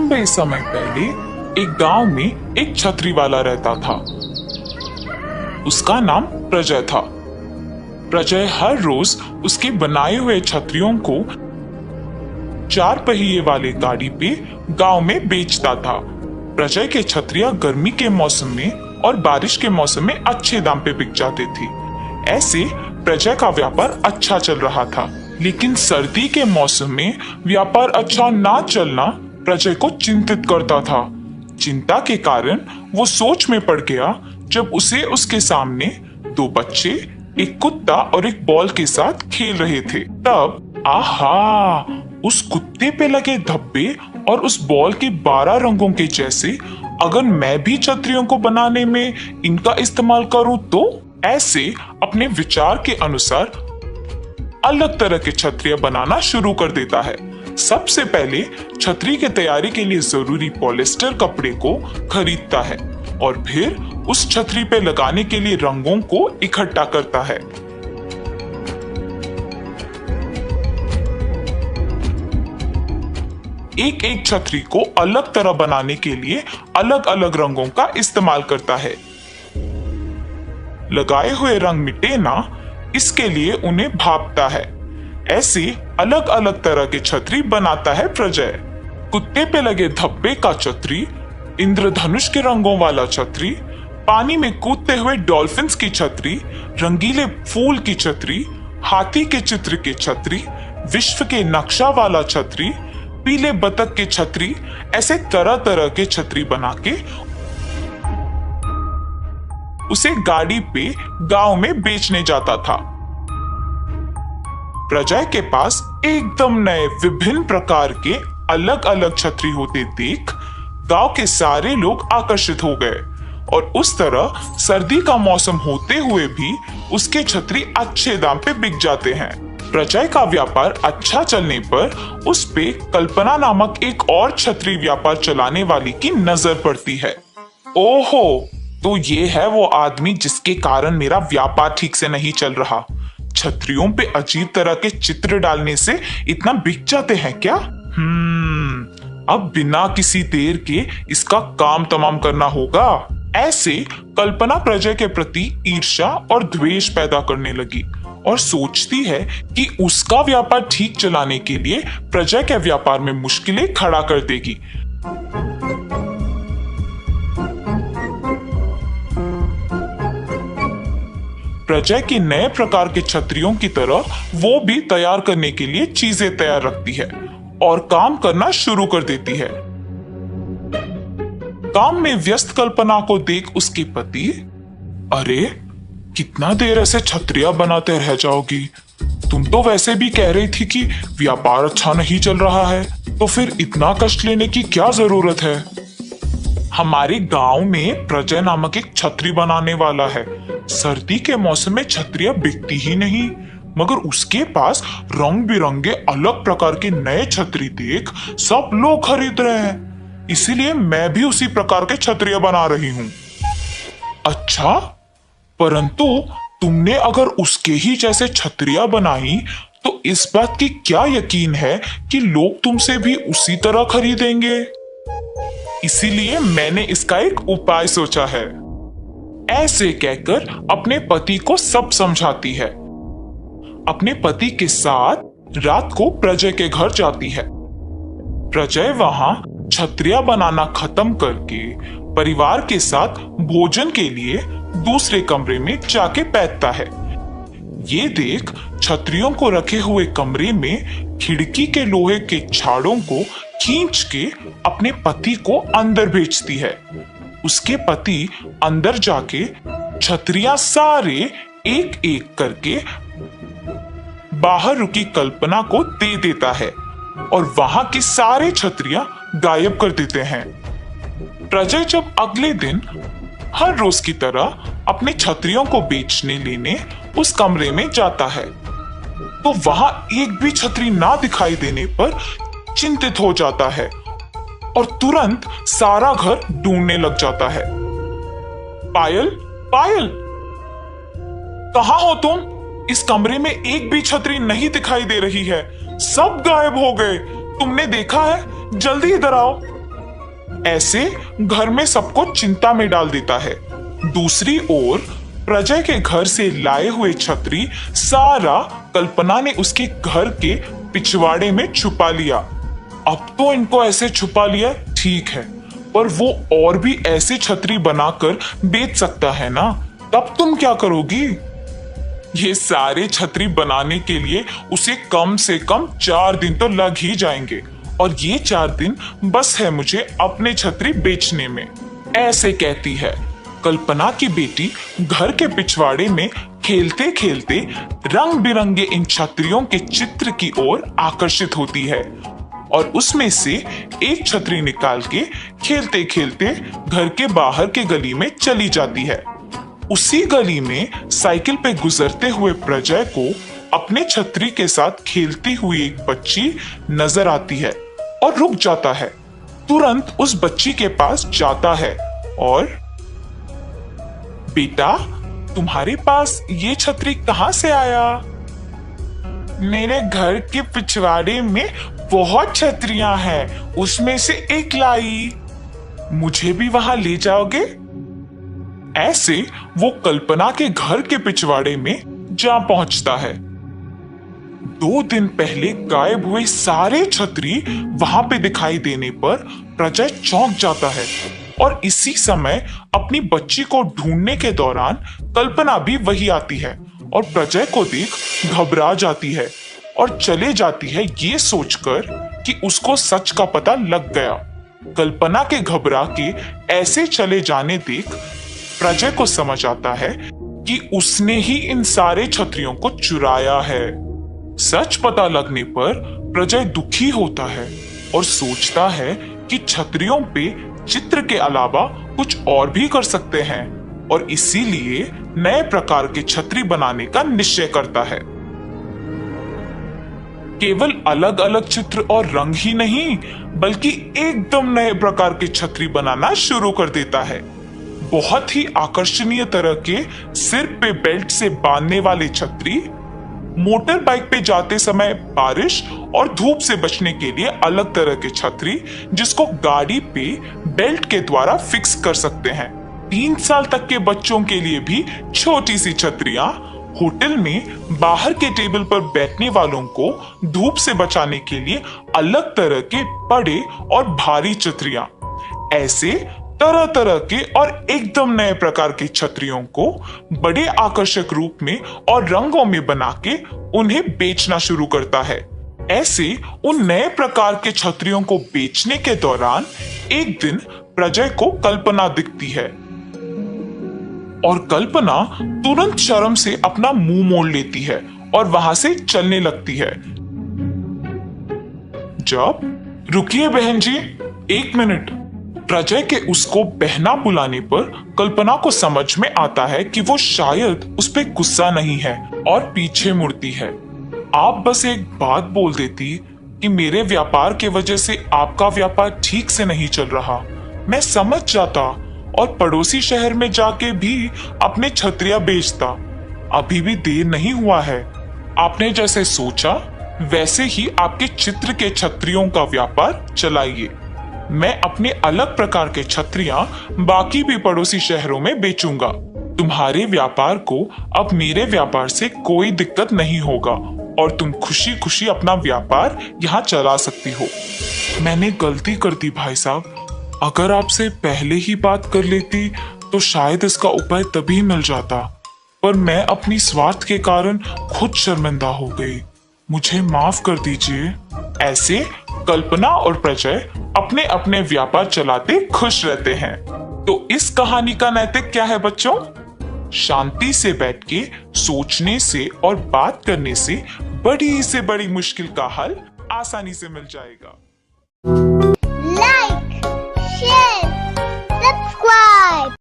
लंबे समय पहले एक गांव में एक छतरी वाला रहता था। उसका नाम प्रजय था। प्रजय हर रोज उसके बनाए हुए छतरियों को 4 पहिए वाले गाड़ी पे गांव में बेचता था। प्रजय के छतरियां गर्मी के मौसम में और बारिश के मौसम में अच्छे दाम पे बिक जाती थी। ऐसे प्रजय का व्यापार अच्छा चल रहा था, लेकिन सर्दी के मौसम में व्यापार अच्छा ना चलना प्रजय को चिंतित करता था। चिंता के कारण वो सोच में पड़ गया जब उसे उसके सामने 2 बच्चे, एक कुत्ता और एक बॉल के साथ खेल रहे थे। तब आहा, उस कुत्ते पे लगे धब्बे और उस बॉल के 12 रंगों के जैसे अगर मैं भी छतरियों को बनाने में इनका इस्तेमाल करूं तो ऐसे अपने विचार के अनुसार अलग तरह के छतरियां बनाना शुरू कर देता है। सबसे पहले छतरी की तैयारी के लिए जरूरी पॉलिस्टर कपड़े को खरीदता है और फिर उस छतरी पे लगाने के लिए रंगों को इकट्ठा करता है। एक एक छतरी को अलग तरह बनाने के लिए अलग अलग रंगों का इस्तेमाल करता है। लगाए हुए रंग मिटे ना, इसके लिए उन्हें भापता है। ऐसे अलग अलग तरह के छतरी बनाता है प्रजय। कुत्ते पे लगे धब्बे का छतरी, इंद्रधनुष के रंगों वाला छतरी, पानी में कूदते हुए डॉल्फिन्स की छतरी, रंगीले फूल की छतरी, हाथी के चित्र के छतरी, विश्व के नक्शा वाला छतरी, पीले बतख के छतरी, ऐसे तरह तरह के छतरी बना के उसे गाड़ी पे गांव में बेचने जाता था। प्रजय के पास एकदम नए विभिन्न प्रकार के अलग अलग छतरी होते देख गांव के सारे लोग आकर्षित हो गए और उस तरह सर्दी का मौसम होते हुए भी उसके छतरी अच्छे दाम पे बिक जाते हैं। प्रजय का व्यापार अच्छा चलने पर उस पे कल्पना नामक एक और छतरी व्यापार चलाने वाली की नजर पड़ती है। ओहो, तो ये है वो आदमी जिसके कारण मेरा व्यापार ठीक से नहीं चल रहा। छतरियों पे अजीब तरह के चित्र डालने से इतना बिक जाते हैं क्या? अब बिना किसी देर के इसका काम तमाम करना होगा। ऐसे कल्पना प्रजय के प्रति ईर्ष्या और द्वेष पैदा करने लगी और सोचती है कि उसका व्यापार ठीक चलाने के लिए प्रजय के व्यापार में मुश्किलें खड़ा कर देगी। प्रजय की नए प्रकार के छतरियों की तरह वो भी तैयार करने के लिए चीजें तैयार रखती है और काम करना शुरू कर देती है। काम में व्यस्त कल्पना को देख उसके पति, अरे कितना देर ऐसे छतरियां बनाते रह जाओगी? तुम तो वैसे भी कह रही थी कि व्यापार अच्छा नहीं चल रहा है, तो फिर इतना कष्ट लेने की क्या जरूरत है? हमारे गांव में प्रजय नामक एक छतरी बनाने वाला है। सर्दी के मौसम में छतरियां बिकती ही नहीं, मगर उसके पास रंग बिरंगे अलग प्रकार के नए छतरी देख सब लोग खरीद रहे हैं, इसीलिए मैं भी उसी प्रकार के छतरियां बना रही हूँ। अच्छा, परंतु तुमने अगर उसके ही जैसे छतरियां बनाई तो इस बात की क्या यकीन है कि लोग तुमसे भी उसी तरह खरीदेंगे? इसीलिए मैंने इसका एक उपाय सोचा है। ऐसे कहकर अपने पति को सब समझाती है। अपने पति के साथ रात को प्रजय के घर जाती है। प्रजय वहां छतरियां बनाना खत्म करके परिवार के साथ भोजन के लिए दूसरे कमरे में जाके बैठता है। ये देख छतरियों को रखे हुए कमरे में खिड़की के लोहे के छाड़ों को खींच के अपने पति को अंदर भेजती है। उसके पति अंदर जाके छतरियां सारे एक एक करके बाहर रुकी कल्पना को दे देता है और वहां की सारे छतरियां गायब कर देते हैं। प्रजय जब अगले दिन हर रोज की तरह अपने छतरियों को बेचने लेने उस कमरे में जाता है, तो वहां एक भी छतरी ना दिखाई देने पर चिंतित हो जाता है और तुरंत सारा घर ढूंढने लग जाता है। पायल, पायल, कहां हो तुम? इस कमरे में एक भी छतरी नहीं दिखाई दे रही है, सब गायब हो गए। तुमने देखा है? जल्दी इधर आओ। ऐसे घर में सबको चिंता में डाल देता है। दूसरी ओर प्रजय के घर से लाए हुए छतरी सारा कल्पना ने उसके घर के पिछवाड़े में छुपा लिया। अब तो इनको ऐसे छुपा लिया ठीक है, पर वो और भी ऐसे छतरी बनाकर बेच सकता है ना, तब तुम क्या करोगी? ये सारे छतरी बनाने के लिए उसे कम से कम 4 दिन तो लग ही जाएंगे, और ये 4 दिन बस है मुझे अपने छतरी बेचने में, ऐसे कहती है। कल्पना की बेटी घर के पिछवाड़े में खेलते खेलते रंग बिरंगे इन छतरियों के चित्र की ओर आकर्षित होती है और उसमें से एक छतरी निकाल के खेलते खेलते घर के बाहर के गली में चली जाती है। उसी गली में साइकिल पे गुजरते हुए प्रजय को अपने छतरी के साथ खेलती हुई एक बच्ची नजर आती है और रुक जाता है। तुरंत उस बच्ची के पास जाता है और बेटा, तुम्हारे पास ये छतरी कहां से आया? मेरे घर के पिछवाड़े में बहुत छतरियां हैं, उसमें से एक लाई। मुझे भी वहां ले जाओगे? ऐसे वो कल्पना के घर के पिछवाड़े में जा पहुंचता है। 2 दिन पहले गायब हुए सारे छतरी वहां पे दिखाई देने पर प्रजय चौंक जाता है और इसी समय अपनी बच्ची को ढूंढने के दौरान कल्पना भी वही आती है और प्रजय को देख घबरा जाती है और चले जाती है ये सोचकर कि उसको सच का पता लग गया। कल्पना के घबरा के ऐसे चले जाने देख प्रजय को समझ आता है कि उसने ही इन सारे छतरियों को चुराया है। सच पता लगने पर प्रजय दुखी होता है और सोचता है कि छतरियों पे चित्र के अलावा कुछ और भी कर सकते हैं और इसीलिए नए प्रकार के छतरी बनाने का निश्चय करता है। केवल अलग अलग चित्र और रंग ही नहीं, बल्कि एकदम नए प्रकार के छतरी बनाना शुरू कर देता है। बहुत ही आकर्षणीय तरह के सिर पे बेल्ट से बांधने वाले छतरी, मोटर बाइक पे जाते समय बारिश और धूप से बचने के लिए अलग तरह के छतरी जिसको गाड़ी पे बेल्ट के द्वारा फिक्स कर सकते हैं। 3 साल तक के बच्चों के लिए भी छोटी सी छतरियां, होटल में बाहर के टेबल पर बैठने वालों को धूप से बचाने के लिए अलग तरह के बड़े और भारी छतरियां, ऐसे तरह तरह के और एकदम नए प्रकार की छतरियों को बड़े आकर्षक रूप में और रंगों में बना के उन्हें बेचना शुरू करता है। ऐसे उन नए प्रकार के छतरियों को बेचने के दौरान एक दिन प्रजय को कल्पना दिखती है और कल्पना तुरंत शर्म से अपना मुंह मोड़ लेती है और वहां से चलने लगती है। जब रुकिए बहन जी, 1 मिनट। प्रजय के उसको बहना बुलाने पर कल्पना को समझ में आता है कि वो शायद उस पर गुस्सा नहीं है और पीछे मुड़ती है। आप बस एक बात बोल देती कि मेरे व्यापार के वजह से आपका व्यापार ठीक से नहीं चल रहा, मैं समझ जाता और पड़ोसी शहर में जाके भी अपने छतरियां बेचता। अभी भी देर नहीं हुआ है। आपने जैसे सोचा वैसे ही आपके चित्र के छतरियों का व्यापार चलाइए। मैं अपने अलग प्रकार के छतरियां बाकी भी पड़ोसी शहरों में बेचूंगा। तुम्हारे व्यापार को अब मेरे व्यापार से कोई दिक्कत नहीं होगा और तुम खुशी खुशी अपना व्यापार यहाँ चला सकती हो। मैंने गलती कर दी भाई साहब, अगर आपसे पहले ही बात कर लेती तो शायद इसका उपाय तभी मिल जाता, पर मैं अपनी स्वार्थ के कारण खुद शर्मिंदा हो गई, मुझे माफ कर दीजिए। ऐसे कल्पना और प्रजय अपने अपने व्यापार चलाते खुश रहते हैं। तो इस कहानी का नैतिक क्या है बच्चों? शांति से बैठ के सोचने से और बात करने से बड़ी मुश्किल का हल आसानी से मिल जाएगा।